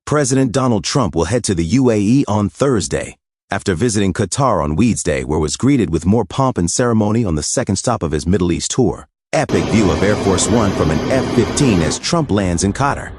President Donald Trump will head to the UAE on Thursday, after visiting Qatar on Wednesday, where was greeted with more pomp and ceremony on the second stop of his Middle East tour. Epic view of Air Force One from an F-15 as Trump lands in Qatar.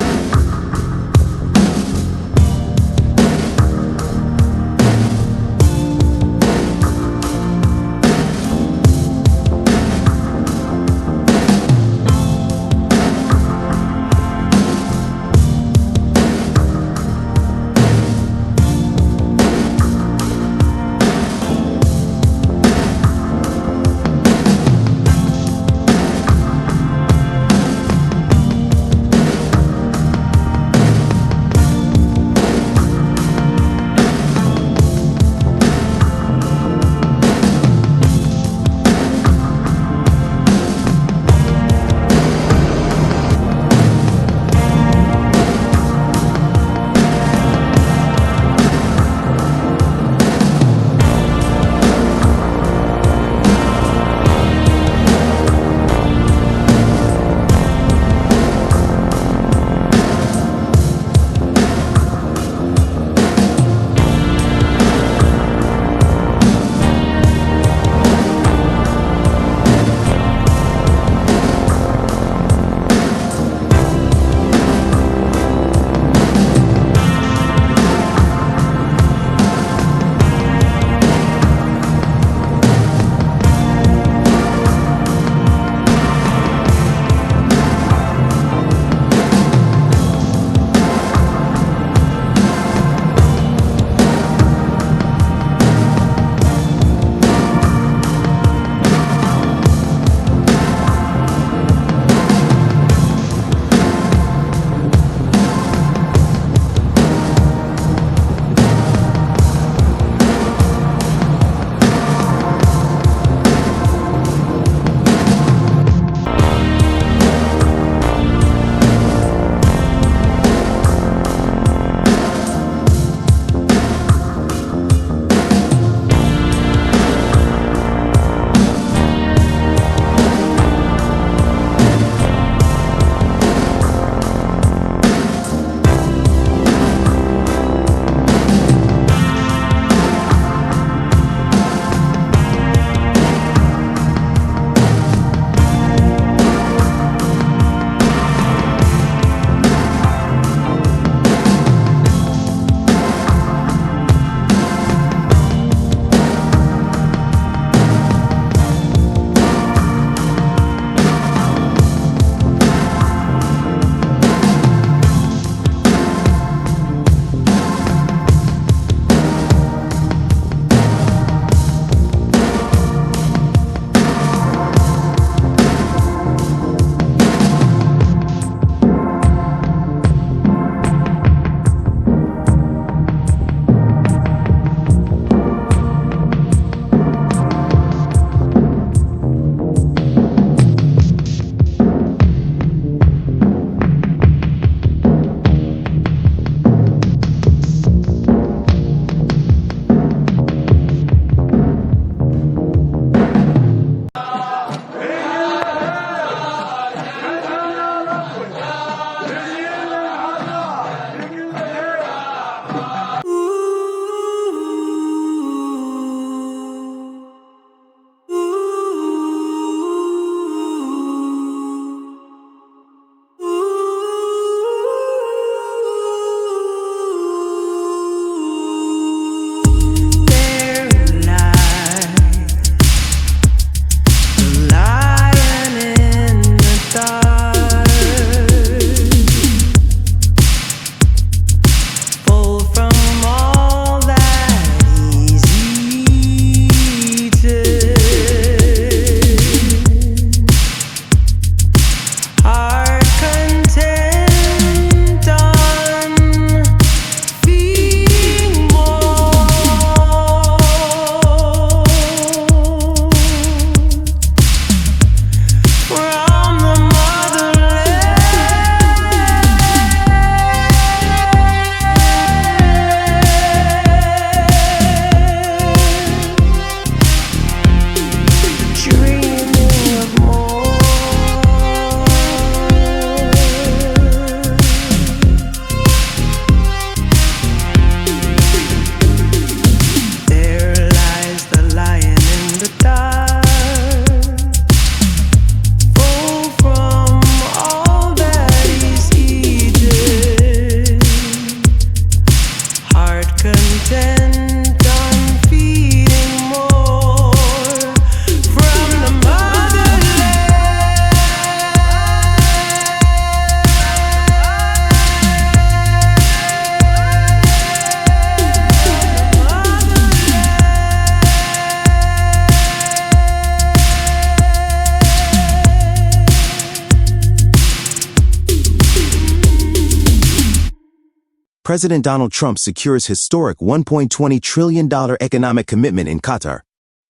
President Donald Trump secures historic $1.20 trillion economic commitment in Qatar,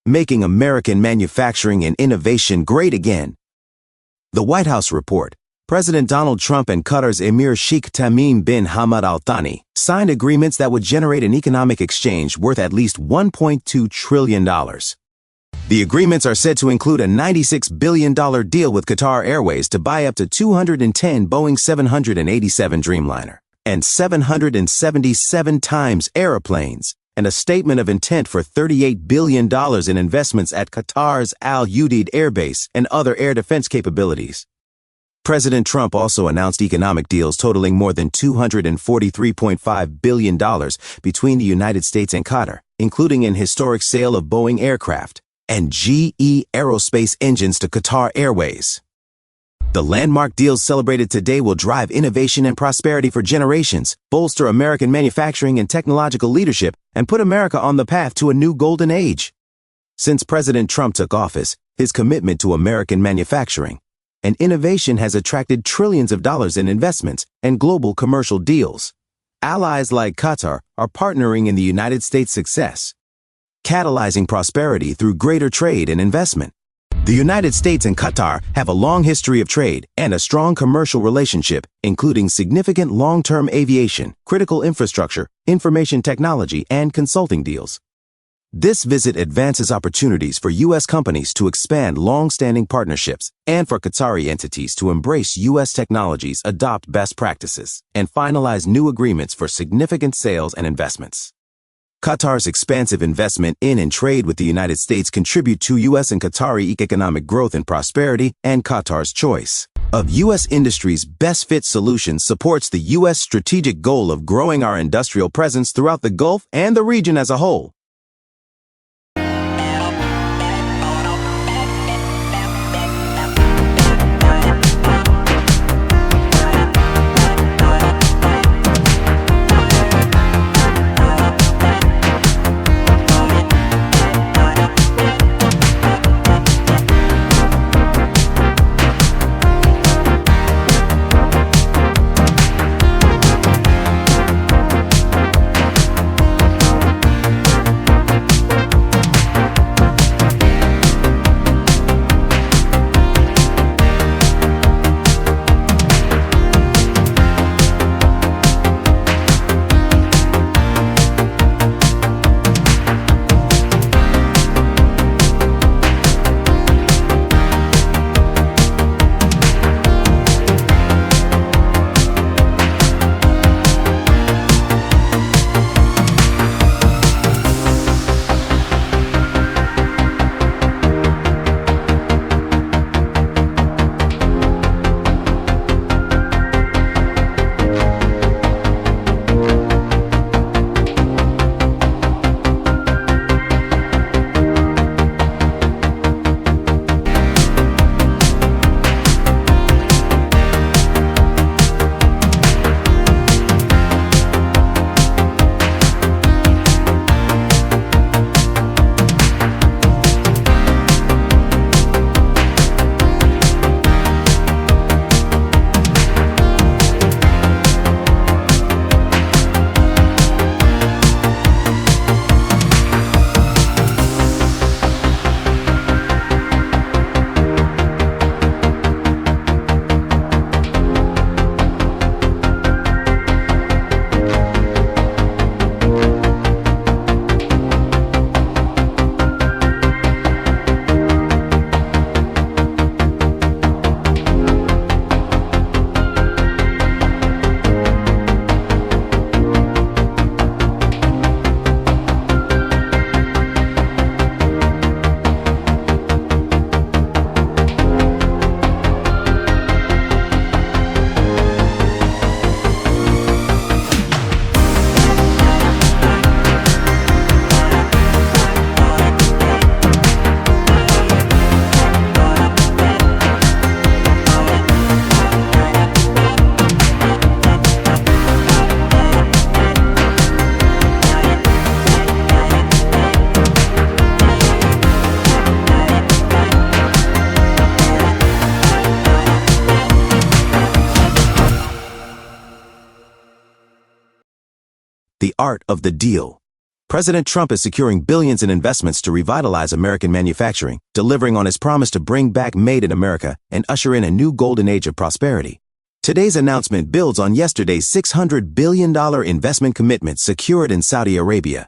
making American manufacturing and innovation great again. The White House report. President Donald Trump and Qatar's Emir Sheikh Tamim bin Hamad Al Thani signed agreements that would generate an economic exchange worth at least $1.2 trillion. The agreements are said to include a $96 billion deal with Qatar Airways to buy up to 210 Boeing 787 Dreamliner and 777 times aeroplanes, and a statement of intent for $38 billion in investments at Qatar's Udeid Airbase and other air defense capabilities. President Trump also announced economic deals totaling more than $243.5 billion between the United States and Qatar, including an historic sale of Boeing aircraft and GE Aerospace engines to Qatar Airways. The landmark deals celebrated today will drive innovation and prosperity for generations, bolster American manufacturing and technological leadership, and put America on the path to a new golden age. Since President Trump took office, his commitment to American manufacturing and innovation has attracted trillions of dollars in investments and global commercial deals. Allies like Qatar are partnering in the United States' success, catalyzing prosperity through greater trade and investment. The United States and Qatar have a long history of trade and a strong commercial relationship, including significant long-term aviation, critical infrastructure, information technology, and consulting deals. This visit advances opportunities for U.S. companies to expand long-standing partnerships and for Qatari entities to embrace U.S. technologies, adopt best practices, and finalize new agreements for significant sales and investments. Qatar's expansive investment in and trade with the United States contribute to U.S. and Qatari economic growth and prosperity, and Qatar's choice of U.S. industry's best-fit solutions supports the U.S. strategic goal of growing our industrial presence throughout the Gulf and the region as a whole. The art of the deal. President Trump is securing billions in investments to revitalize American manufacturing, delivering on his promise to bring back Made in America and usher in a new golden age of prosperity. Today's announcement builds on yesterday's $600 billion investment commitment secured in Saudi Arabia.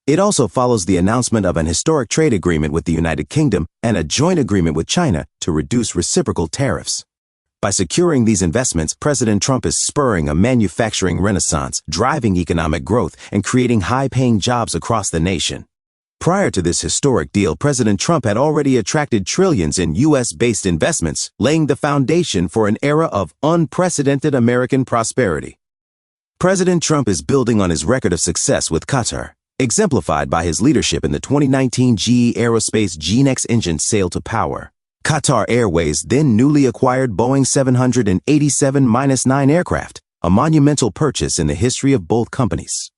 It also follows the announcement of an historic trade agreement with the United Kingdom and a joint agreement with China to reduce reciprocal tariffs. By securing these investments, President Trump is spurring a manufacturing renaissance, driving economic growth, and creating high-paying jobs across the nation. Prior to this historic deal, President Trump had already attracted trillions in U.S.-based investments, laying the foundation for an era of unprecedented American prosperity. President Trump is building on his record of success with Qatar, exemplified by his leadership in the 2019 GE Aerospace GEnx engine sale to power. Qatar Airways then newly acquired Boeing 787-9 aircraft, a monumental purchase in the history of both companies.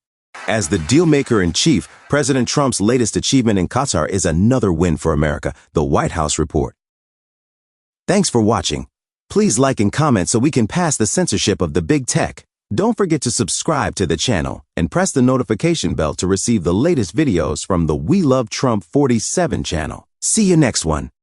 As the dealmaker-in-chief, President Trump's latest achievement in Qatar is another win for America, the White House report. Thanks for watching. Please like and comment so we can pass the censorship of the big tech. Don't forget to subscribe to the channel and press the notification bell to receive the latest videos from the We Love Trump 47 channel. See you next one.